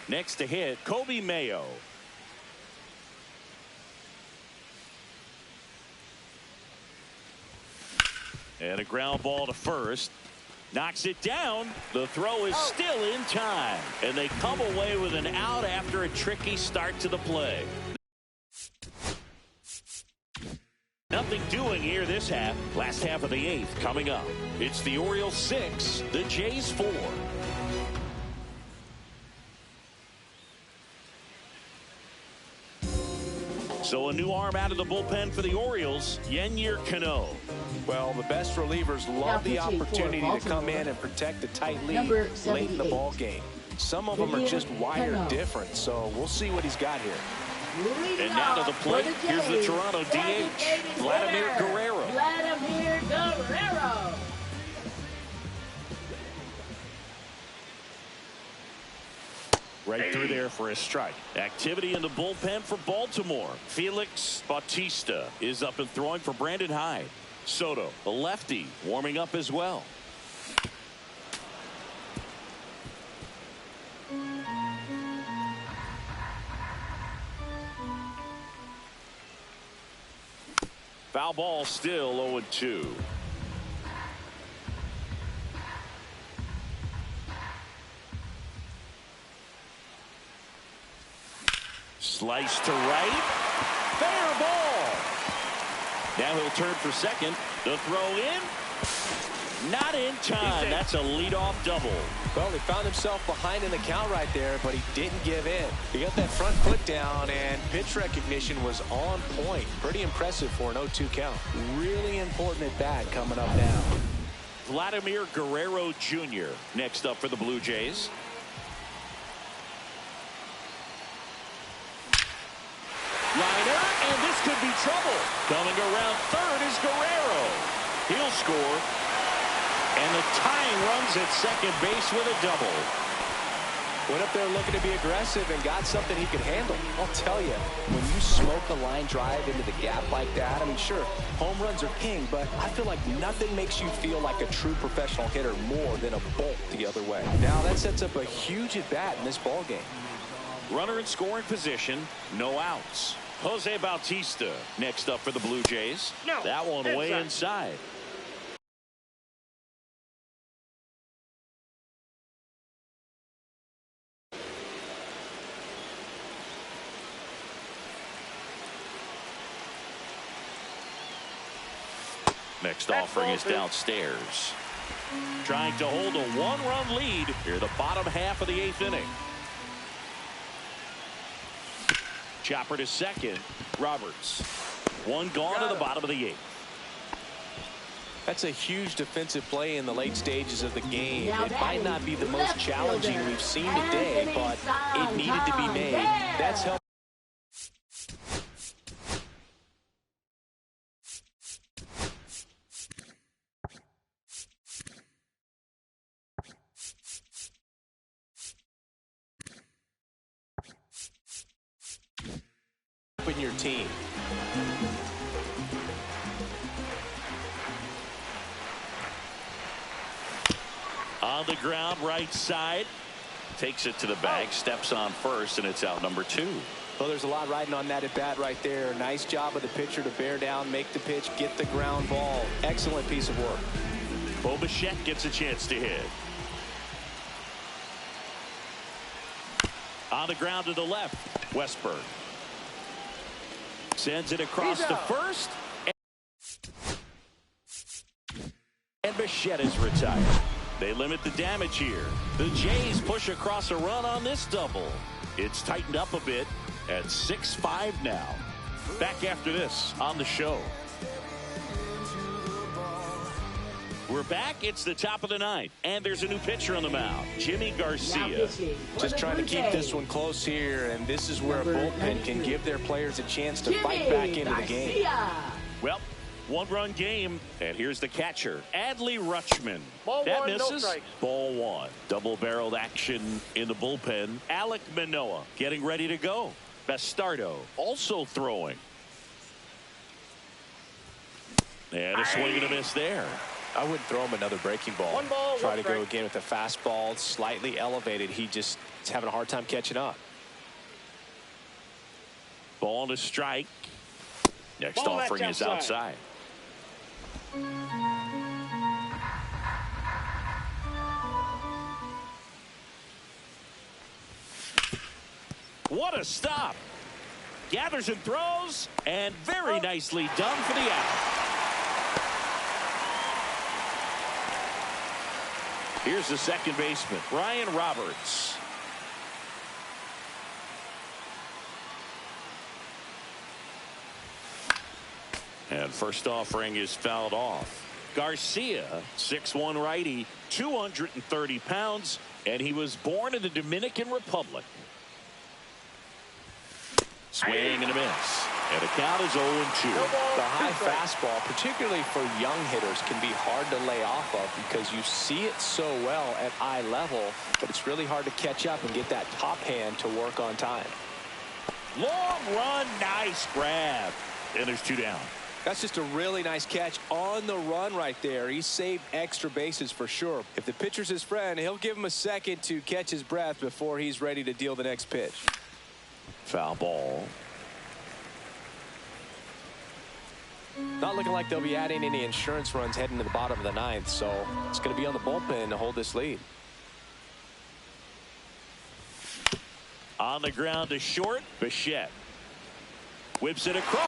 Next to hit, Kobe Mayo. And a ground ball to first. Knocks it down. The throw is still in time. And they come away with an out after a tricky start to the play. Nothing doing here this half. Last half of the 8th coming up. It's the Orioles 6, the Jays 4. So a new arm out of the bullpen for the Orioles, Yennier Cano. Well, the best relievers love the opportunity to come in and protect a tight lead late in the ball game. Some of them are just wired different, so we'll see what he's got here. And now to the plate, here's the Toronto DH, Vladimir Guerrero. Vladimir Guerrero. Right through there for a strike. Activity in the bullpen for Baltimore. Felix Bautista is up and throwing for Brandon Hyde. Soto, the lefty, warming up as well. Foul ball, still 0-2. Slice to right. Fair ball. Now he'll turn for second. The throw in. Not in time. That's a leadoff double. Well, he found himself behind in the count right there, but he didn't give in. He got that front foot down, and pitch recognition was on point. Pretty impressive for an 0-2 count. Really important at bat coming up now. Vladimir Guerrero Jr. next up for the Blue Jays. Liner, and this could be trouble. Coming around third is Guerrero. He'll score. And the tying runs at second base with a double. Went up there looking to be aggressive and got something he could handle. I'll tell you, when you smoke a line drive into the gap like that, I mean, sure, home runs are king, but I feel like nothing makes you feel like a true professional hitter more than a bolt the other way. Now that sets up a huge at-bat in this ball game. Runner in scoring position, no outs. Jose Bautista next up for the Blue Jays. That one way inside. Next offering is downstairs. Trying to hold a one-run lead here, the bottom half of the 8th inning. Chopper to second. Roberts. One gone to the bottom of the 8th. That's a huge defensive play in the late stages of the game. It might not be the most challenging we've seen today, but it needed to be made. That's helped. In your team. On the ground, right side. Takes it to the bag, steps on first, and it's out number 2. Well, there's a lot riding on that at bat right there. Nice job of the pitcher to bear down, make the pitch, get the ground ball. Excellent piece of work. Bo Bichette gets a chance to hit. On the ground to the left, Westberg. Sends it across to first. And Bichette is retired. They limit the damage here. The Jays push across a run on this double. It's tightened up a bit at 6-5 now. Back after this on the show. We're back. It's the top of the 9th, and there's a new pitcher on the mound, Jimmy Garcia. Just trying to keep this one close here, and this is where a bullpen can give their players a chance to fight back into the game. Well, one-run game, and here's the catcher, Adley Rutschman. Ball that one, misses. no strike. Ball 1. Double-barreled action in the bullpen. Alek Manoah getting ready to go. Bastardo also throwing. And a swing and a miss there. I wouldn't throw him another breaking ball. One ball, Try one to strike. go again with the fastball, slightly elevated. He just is having a hard time catching up. Ball to strike. Next Ball offering match is outside. What a stop. Gathers and throws, and very nicely done for the out. Here's the second baseman, Ryan And first offering is fouled off. Garcia, 6'1" righty, 230 pounds, and he was born in the Dominican Republic. Swing and a miss. And the count is 0-2. The high fastball, particularly for young hitters, can be hard to lay off of because you see it so well at eye level, but it's really hard to catch up and get that top hand to work on time. Long run, nice grab. And there's 2 down. That's just a really nice catch on the run right there. He saved extra bases for sure. If the pitcher's his friend, he'll give him a second to catch his breath before he's ready to deal the next pitch. Foul ball. Not looking like they'll be adding any insurance runs heading to the bottom of the 9th, so it's going to be on the bullpen to hold this lead. On the ground to short, Bichette whips it across.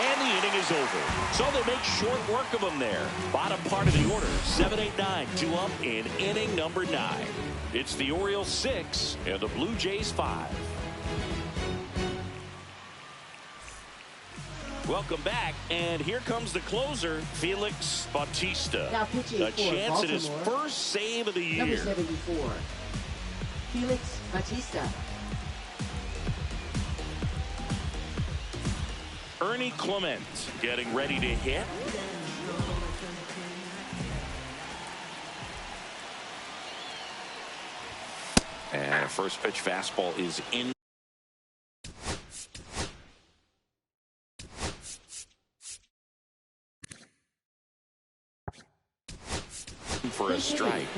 And the inning is over. So they make short work of them there. Bottom part of the order, 7, 8, 9, 2 up in inning number 9. It's the Orioles 6 and the Blue Jays 5. Welcome back, and here comes the closer, Felix Bautista. Now pitching A for chance at his Baltimore, first save of the year. Number 74, Felix Bautista. Ernie Clement getting ready to hit. And a first pitch fastball is in. For a strike.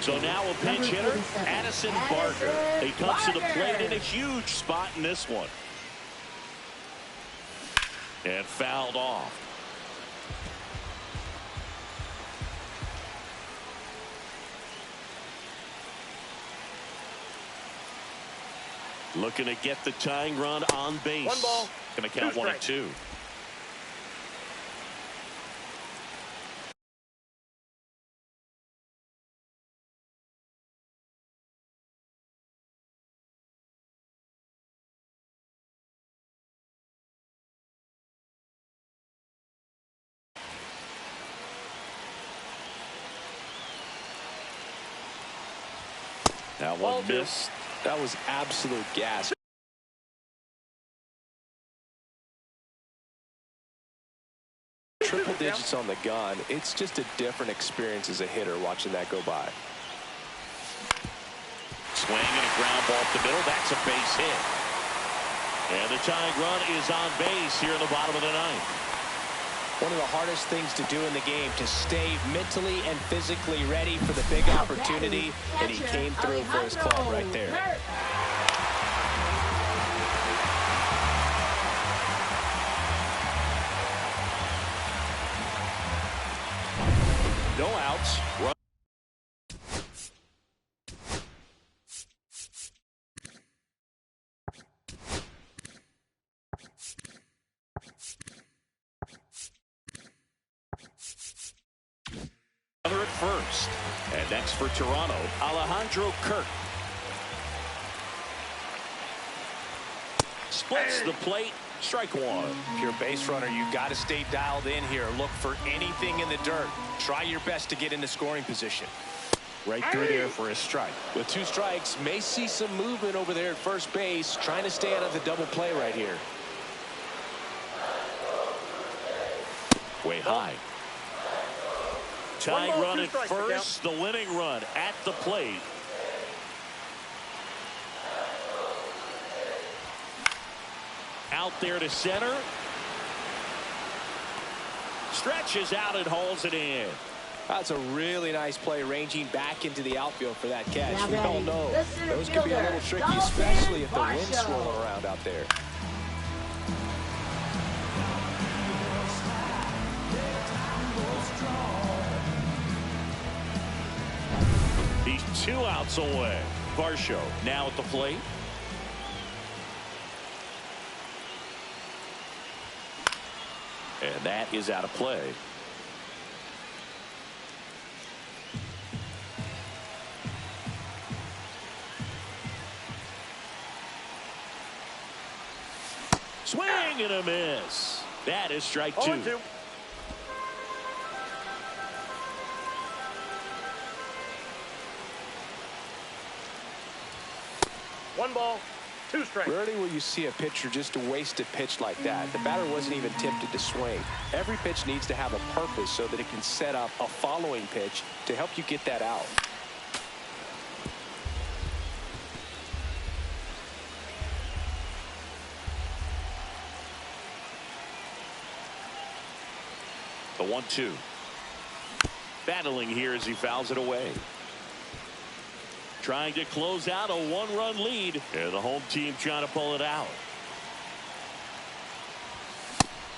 So now a pinch hitter, Addison Barker. He comes to the plate in a huge spot in this one. And fouled off. Looking to get the tying run on base. 1 ball. Going to count 1 and 2. That one missed. That was absolute gas. Triple digits on the gun. It's just a different experience as a hitter watching that go by. Swing and a ground ball up the middle. That's a base hit. And the tying run is on base here in the bottom of the 9th. One of the hardest things to do in the game, to stay mentally and physically ready for the big opportunity, and he came through for his club right there. No outs. Run. At first, and next for Toronto, Alejandro Kirk splits the plate. Strike 1. If you're a base runner, you've got to stay dialed in here. Look for anything in the dirt. Try your best to get into scoring position. Right through there for a strike. With 2 strikes, may see some movement over there at first base, trying to stay out of the double play right here. Way high. Tying run at first, the winning run at the plate. Out there to center. Stretches out and hauls it in. That's a really nice play, ranging back into the outfield for that catch. Now We all batting, know the center those can be a fielder, little tricky, Dalton especially if the wind's Varsho. swirling around out there. He's 2 outs away. Varsho now at the plate. And that is out of play. Swing and a miss. That is strike 2. 1 ball, 2 strikes. Rarely will you see a pitcher just waste a pitch like that. The batter wasn't even tempted to swing. Every pitch needs to have a purpose so that it can set up a following pitch to help you get that out. The 1-2. Battling here as he fouls it away. Trying to close out a 1-run lead, and the home team trying to pull it out.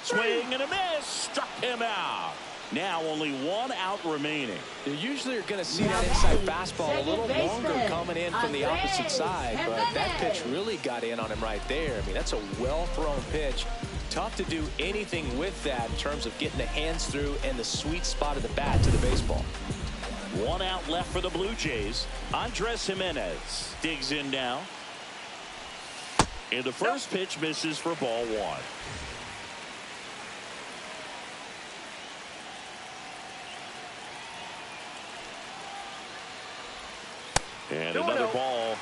Swing and a miss. Struck him out. Now only 1 out remaining. You usually are going to see that inside fastball a little longer coming in from the opposite side, but that pitch really got in on him right there. I mean, that's a well-thrown pitch. Tough to do anything with that in terms of getting the hands through and the sweet spot of the bat to the baseball. 1 out left for the Blue Jays. Andres Jimenez digs in now. And the first pitch misses for ball 1. And another ball.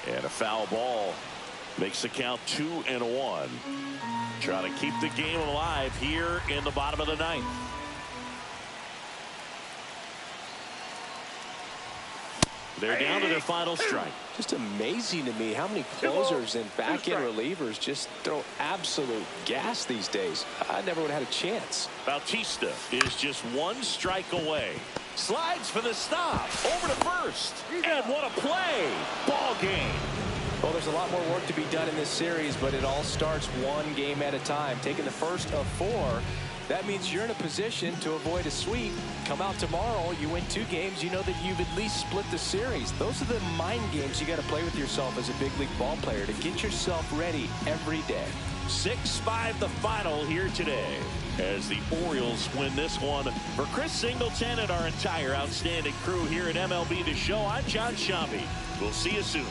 And a foul ball makes the count 2-1. Trying to keep the game alive here in the bottom of the 9th. They're down to their final strike. Just amazing to me how many closers and back-end relievers just throw absolute gas these days. I never would have had a chance. Bautista is just 1 strike away. Slides for the stop. Over to first. And what a play. Ball game. Well, there's a lot more work to be done in this series, but it all starts 1 game at a time. Taking the first of 4. That means you're in a position to avoid a sweep. Come out tomorrow, you win 2 games, you know that you've at least split the series. Those are the mind games you got to play with yourself as a big league ball player to get yourself ready every day. 6-5 the final here today as the Orioles win this one. For Chris Singleton and our entire outstanding crew here at MLB The Show, I'm John Shambi. We'll see you soon.